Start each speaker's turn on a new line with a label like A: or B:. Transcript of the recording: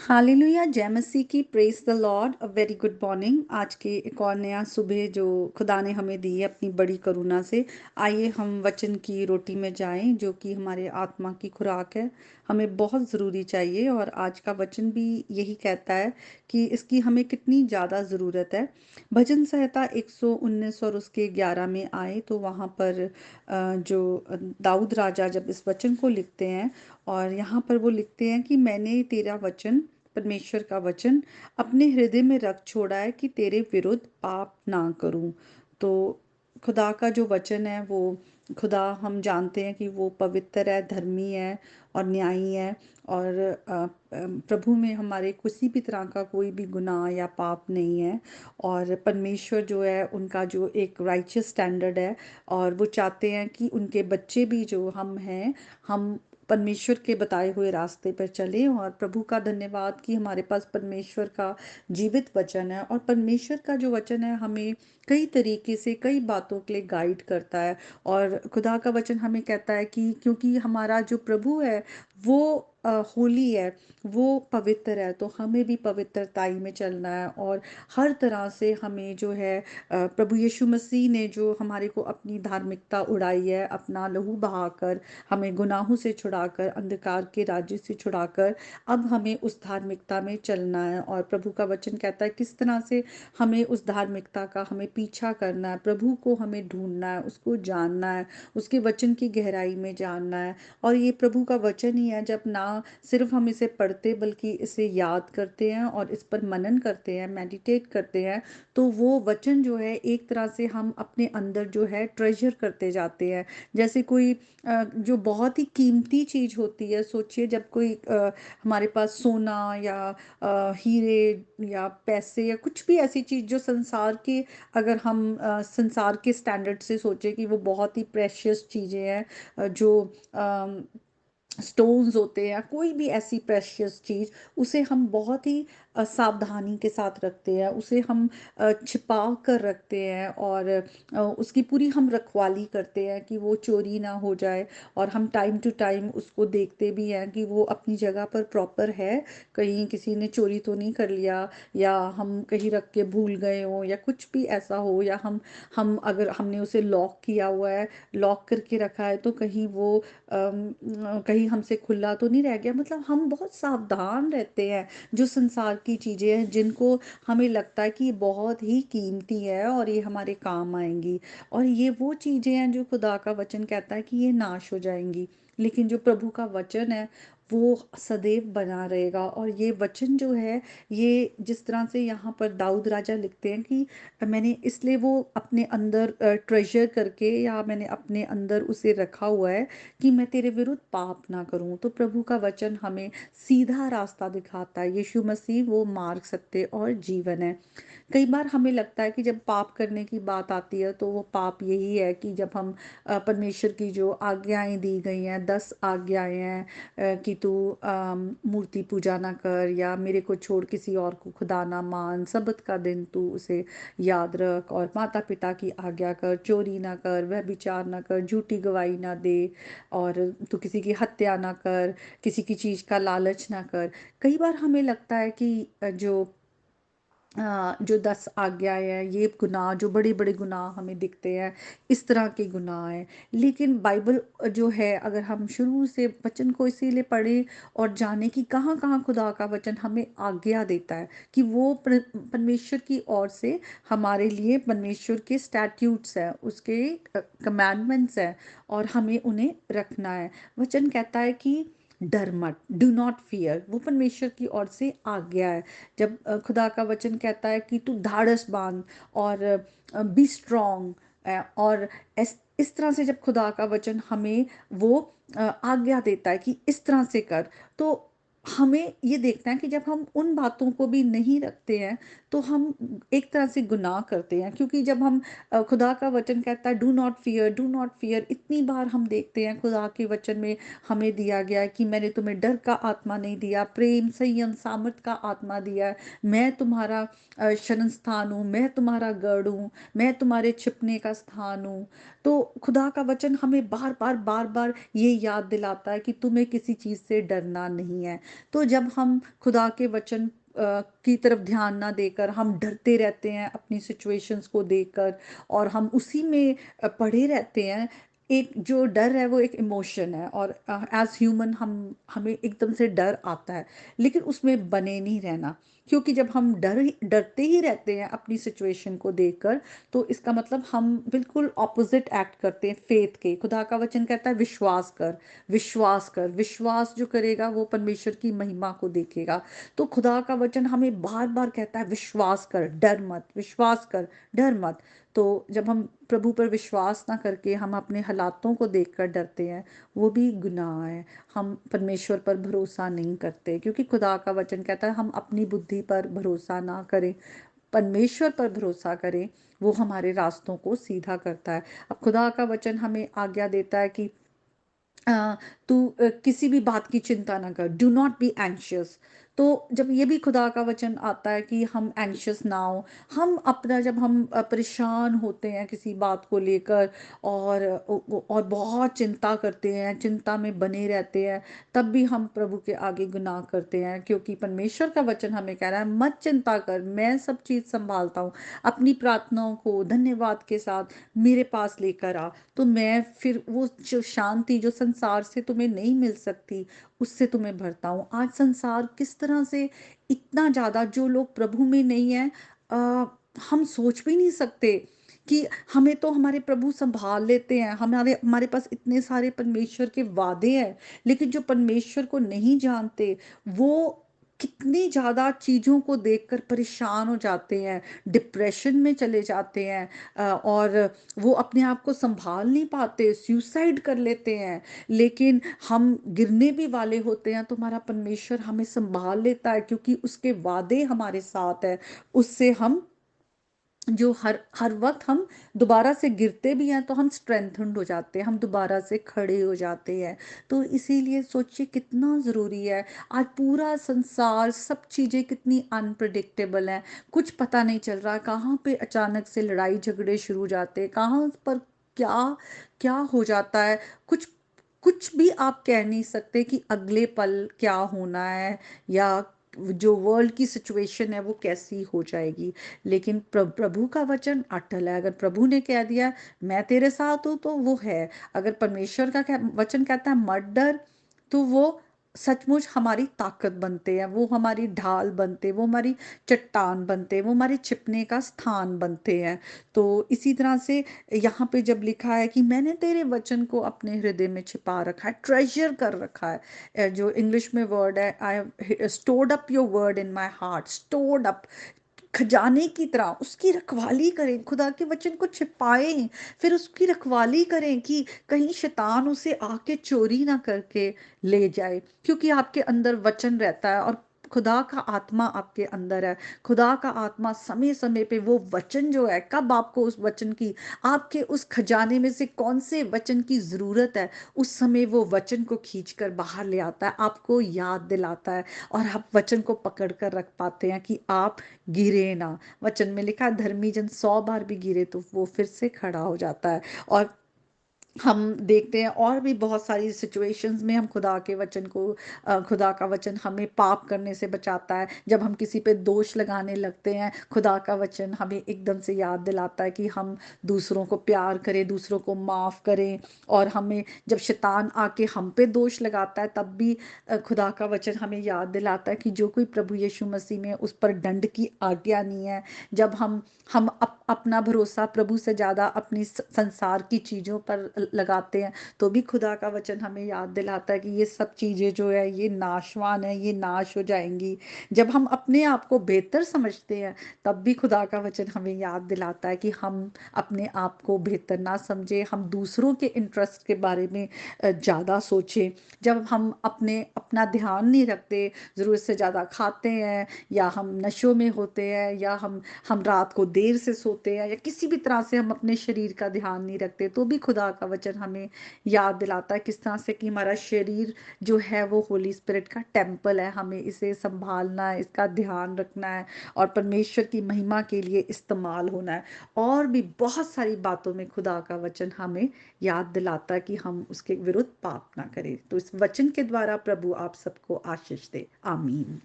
A: Hallelujah, जय मसीह की, praise the Lord. A very good morning. आज के एक और नया सुबह जो खुदा ने हमें दी है अपनी बड़ी करुणा से। आइए हम वचन की रोटी में जाएं, जो कि हमारे आत्मा की खुराक है, हमें बहुत ज़रूरी चाहिए। और आज का वचन भी यही कहता है कि इसकी हमें कितनी ज़्यादा ज़रूरत है। भजन संहिता 119 और उसके 11 में आए तो वहाँ पर दाऊद राजा जब इस वचन को लिखते हैं, और यहाँ पर वो लिखते हैं कि मैंने तेरा वचन, परमेश्वर का वचन, अपने हृदय में रख छोड़ा है कि तेरे विरुद्ध पाप ना करूं। तो खुदा का जो वचन है वो, खुदा हम जानते हैं कि वो पवित्र है, धर्मी है और न्यायी है। और प्रभु में हमारे किसी भी तरह का कोई भी गुनाह या पाप नहीं है। और परमेश्वर जो है उनका जो एक राइचियस स्टैंडर्ड है, और वो चाहते हैं कि उनके बच्चे भी जो हम हैं, हम परमेश्वर के बताए हुए रास्ते पर चलें। और प्रभु का धन्यवाद कि हमारे पास परमेश्वर का जीवित वचन है, और परमेश्वर का जो वचन है हमें कई तरीके से कई बातों के लिए गाइड करता है। और खुदा का वचन हमें कहता है कि क्योंकि हमारा जो प्रभु है वो होली है, वो पवित्र है, तो हमें भी पवित्रताई में चलना है। और हर तरह से हमें जो है प्रभु यीशु मसीह ने जो हमारे को अपनी धार्मिकता उड़ाई है, अपना लहू बहाकर हमें गुनाहों से छुड़ाकर, अंधकार के राज्य से छुड़ाकर, अब हमें उस धार्मिकता में चलना है। और प्रभु का वचन कहता है किस तरह से हमें उस धार्मिकता का हमें पीछा करना है, प्रभु को हमें ढूंढना है, उसको जानना है, उसके वचन की गहराई में जानना है। और ये प्रभु का वचन ही है, जब ना सिर्फ हम इसे पढ़ते बल्कि इसे याद करते हैं और इस पर मनन करते हैं, मेडिटेट करते हैं, तो वो वचन जो है एक तरह से हम अपने अंदर जो है ट्रेजर करते जाते हैं। जैसे कोई जो बहुत ही कीमती चीज़ होती है, सोचिए जब कोई हमारे पास सोना या हीरे या पैसे या कुछ भी ऐसी चीज़ जो संसार के, अगर हम संसार के स्टैंडर्ड से सोचे कि वो बहुत ही प्रेशियस चीज़ें हैं, जो स्टोन्स होते हैं, कोई भी ऐसी प्रेशियस चीज़, उसे हम बहुत ही सावधानी के साथ रखते हैं, उसे हम छिपा कर रखते हैं। और उसकी पूरी हम रखवाली करते हैं कि वो चोरी ना हो जाए। और हम टाइम टू टाइम उसको देखते भी हैं कि वो अपनी जगह पर प्रॉपर है, कहीं किसी ने चोरी तो नहीं कर लिया, या हम कहीं रख के भूल गए हो, या कुछ भी ऐसा हो, या हम अगर हमने उसे लॉक किया हुआ है, लॉक करके रखा है, तो कहीं वो कहीं हमसे खुला तो नहीं रह गया। मतलब हम बहुत सावधान रहते हैं जो संसार की चीज़ें हैं, जिनको हमें लगता है कि ये बहुत ही कीमती है और ये हमारे काम आएंगी। और ये वो चीज़ें हैं जो खुदा का वचन कहता है कि ये नाश हो जाएंगी, लेकिन जो प्रभु का वचन है वो सदैव बना रहेगा। और ये वचन जो है, ये जिस तरह से यहाँ पर दाऊद राजा लिखते हैं कि मैंने इसलिए वो अपने अंदर ट्रेजर करके, या मैंने अपने अंदर उसे रखा हुआ है कि मैं तेरे विरुद्ध पाप ना करूं। तो प्रभु का वचन हमें सीधा रास्ता दिखाता है। यीशु मसीह वो मार्ग, सत्य और जीवन है। कई बार हमें लगता है कि जब पाप करने की बात आती है तो वो पाप यही है कि जब हम परमेश्वर की जो आज्ञाएं दी गई हैं, 10 आज्ञाएं हैं, कि तू मूर्ति पूजा ना कर, या मेरे को छोड़ किसी और को खुदा ना मान, सबत का दिन तू उसे याद रख, और माता पिता की आज्ञा कर, चोरी ना कर, व्यभिचार ना कर, झूठी गवाही ना दे, और तू किसी की हत्या ना कर, किसी की चीज़ का लालच ना कर। कई बार हमें लगता है कि जो 10 आज्ञाएं हैं, ये गुनाह, जो बड़े बड़े गुनाह हमें दिखते हैं, इस तरह के गुनाह हैं। लेकिन बाइबल जो है, अगर हम शुरू से वचन को इसीलिए पढ़ें और जाने कि कहाँ कहाँ खुदा का वचन हमें आज्ञा देता है, कि वो परमेश्वर की ओर से हमारे लिए, परमेश्वर के स्टैट्यूट्स हैं, उसके कमांडमेंट्स हैं, और हमें उन्हें रखना है। वचन कहता है कि डर मत, डू नॉट फियर, वो परमेश्वर की ओर से आज्ञा है। जब खुदा का वचन कहता है कि तू धाड़स बांध, और बी स्ट्रॉन्ग, और इस तरह से जब खुदा का वचन हमें वो आज्ञा देता है कि इस तरह से कर, तो हमें ये देखना है कि जब हम उन बातों को भी नहीं रखते हैं तो हम एक तरह से गुनाह करते हैं। क्योंकि जब हम खुदा का वचन कहता है do not fear, do not fear, इतनी बार हम देखते हैं खुदा के वचन में हमें दिया गया है कि मैंने तुम्हें डर का आत्मा नहीं दिया, प्रेम, संयम, सामर्थ का आत्मा दिया है। मैं तुम्हारा शरण स्थान हूँ, मैं तुम्हारा गढ़ हूँ, मैं तुम्हारे छिपने का स्थान हूँ। तो खुदा का वचन हमें बार बार बार बार ये याद दिलाता है कि तुम्हें किसी चीज़ से डरना नहीं है। तो जब हम खुदा के वचन की तरफ ध्यान ना देकर हम डरते रहते हैं अपनी सिचुएशंस को देखकर, और हम उसी में पड़े रहते हैं। एक जो डर है वो एक इमोशन है, और एज ह्यूमन हम हमें एकदम से डर आता है, लेकिन उसमें बने नहीं रहना। क्योंकि जब हम डरते ही रहते हैं अपनी सिचुएशन को देखकर, तो इसका मतलब हम बिल्कुल ऑपोजिट एक्ट करते हैं फेथ के। खुदा का वचन कहता है विश्वास कर, विश्वास कर। विश्वास जो करेगा वो परमेश्वर की महिमा को देखेगा। तो खुदा का वचन हमें बार बार कहता है विश्वास कर, डर मत, विश्वास कर, डर मत। तो जब हम प्रभु पर विश्वास ना करके हम अपने हालातों को देखकर डरते हैं, वो भी गुनाह है। हम परमेश्वर पर भरोसा नहीं करते, क्योंकि खुदा का वचन कहता है हम अपनी बुद्धि पर भरोसा ना करें, परमेश्वर पर भरोसा करें। वो हमारे रास्तों को सीधा करता है। अब खुदा का वचन हमें आज्ञा देता है कि तू किसी भी बात की चिंता ना कर, डू नॉट बी एंशियस। तो जब ये भी खुदा का वचन आता है कि हम एंशियस ना हो, हम अपना जब हम परेशान होते हैं किसी बात को लेकर, और बहुत चिंता करते हैं, चिंता में बने रहते हैं, तब भी हम प्रभु के आगे गुनाह करते हैं। क्योंकि परमेश्वर का वचन हमें कह रहा है मत चिंता कर, मैं सब चीज़ संभालता हूँ। अपनी प्रार्थनाओं को धन्यवाद के साथ मेरे पास लेकर आ, तो मैं फिर वो जो शांति जो संसार से तुम्हें नहीं मिल सकती, उससे तुम्हें भरता हूँ। आज संसार किस तरह से इतना ज़्यादा, जो लोग प्रभु में नहीं है, आ, हम सोच भी नहीं सकते कि हमें तो हमारे प्रभु संभाल लेते हैं, हमारे हमारे पास इतने सारे परमेश्वर के वादे हैं। लेकिन जो परमेश्वर को नहीं जानते, वो कितनी ज़्यादा चीज़ों को देखकर परेशान हो जाते हैं, डिप्रेशन में चले जाते हैं, और वो अपने आप को संभाल नहीं पाते, सुसाइड कर लेते हैं। लेकिन हम गिरने भी वाले होते हैं तो हमारा परमेश्वर हमें संभाल लेता है, क्योंकि उसके वादे हमारे साथ है। उससे हम जो हर हर वक्त हम दोबारा से गिरते भी हैं तो हम स्ट्रेंथन्ड हो जाते हैं, हम दोबारा से खड़े हो जाते हैं। तो इसीलिए सोचिए कितना ज़रूरी है। आज पूरा संसार, सब चीज़ें कितनी अनप्रडिक्टेबल हैं, कुछ पता नहीं चल रहा कहाँ पे अचानक से लड़ाई झगड़े शुरू हो जाते हैं, कहाँ पर क्या क्या हो जाता है। कुछ कुछ भी आप कह नहीं सकते कि अगले पल क्या होना है, या जो वर्ल्ड की सिचुएशन है वो कैसी हो जाएगी। लेकिन प्रभु का वचन अटल है। अगर प्रभु ने कह दिया मैं तेरे साथ हूँ, तो वो है। अगर परमेश्वर का वचन कहता है मत डर, तो वो सचमुच हमारी ताकत बनते हैं, वो हमारी ढाल बनते, वो हमारी चट्टान बनते, वो हमारे छिपने का स्थान बनते हैं। तो इसी तरह से यहाँ पे जब लिखा है कि मैंने तेरे वचन को अपने हृदय में छिपा रखा है, ट्रेजर कर रखा है, जो इंग्लिश में वर्ड है, I have stored up your word in my heart, stored up, खजाने की तरह उसकी रखवाली करें, खुदा के वचन को छिपाएं, फिर उसकी रखवाली करें कि कहीं शैतान उसे आके चोरी ना करके ले जाए। क्योंकि आपके अंदर वचन रहता है, और खुदा का आत्मा आपके अंदर है। खुदा का आत्मा समय समय पे वो वचन जो है, कब आपको उस वचन की, आपके उस खजाने में से कौन से वचन की जरूरत है, उस समय वो वचन को खींच कर बाहर ले आता है, आपको याद दिलाता है, और आप वचन को पकड़ कर रख पाते हैं कि आप गिरे ना। वचन में लिखा है धर्मी जन 100 बार भी गिरे तो वो फिर से खड़ा हो जाता है। और हम देखते हैं और भी बहुत सारी सिचुएशंस में हम खुदा के वचन को, खुदा का वचन हमें पाप करने से बचाता है। जब हम किसी पे दोष लगाने लगते हैं, खुदा का वचन हमें एकदम से याद दिलाता है कि हम दूसरों को प्यार करें, दूसरों को माफ़ करें। और हमें जब शैतान आके हम पे दोष लगाता है, तब भी खुदा का वचन हमें याद दिलाता है कि जो कोई प्रभु यीशु मसीह में, उस पर दंड की आज्ञा नहीं है। जब हम अपना भरोसा प्रभु से ज़्यादा अपनी संसार की चीज़ों पर लगाते हैं, तो भी खुदा का वचन हमें याद दिलाता है कि ये सब चीज़ें जो है ये नाशवान है, ये नाश हो जाएंगी। जब हम अपने आप को बेहतर समझते हैं, तब भी खुदा का वचन हमें याद दिलाता है कि हम अपने आप को बेहतर ना समझें, हम दूसरों के इंटरेस्ट के बारे में ज़्यादा सोचें। जब हम अपना ध्यान नहीं रखते, ज़रूरत से ज़्यादा खाते हैं, या हम नशों में होते हैं, या हम रात को देर से सोते हैं, या किसी भी तरह से हम अपने शरीर का ध्यान नहीं रखते, तो भी खुदा का वचन हमें याद दिलाता है किस तरह से कि हमारा शरीर जो है वो होली स्पिरिट का टेम्पल है, हमें इसे संभालना है, इसका ध्यान रखना है और परमेश्वर की महिमा के लिए इस्तेमाल होना है। और भी बहुत सारी बातों में खुदा का वचन हमें याद दिलाता है कि हम उसके विरुद्ध पाप ना करें। तो इस वचन के द्वारा प्रभु आप सबको आशीष दे। आमीन।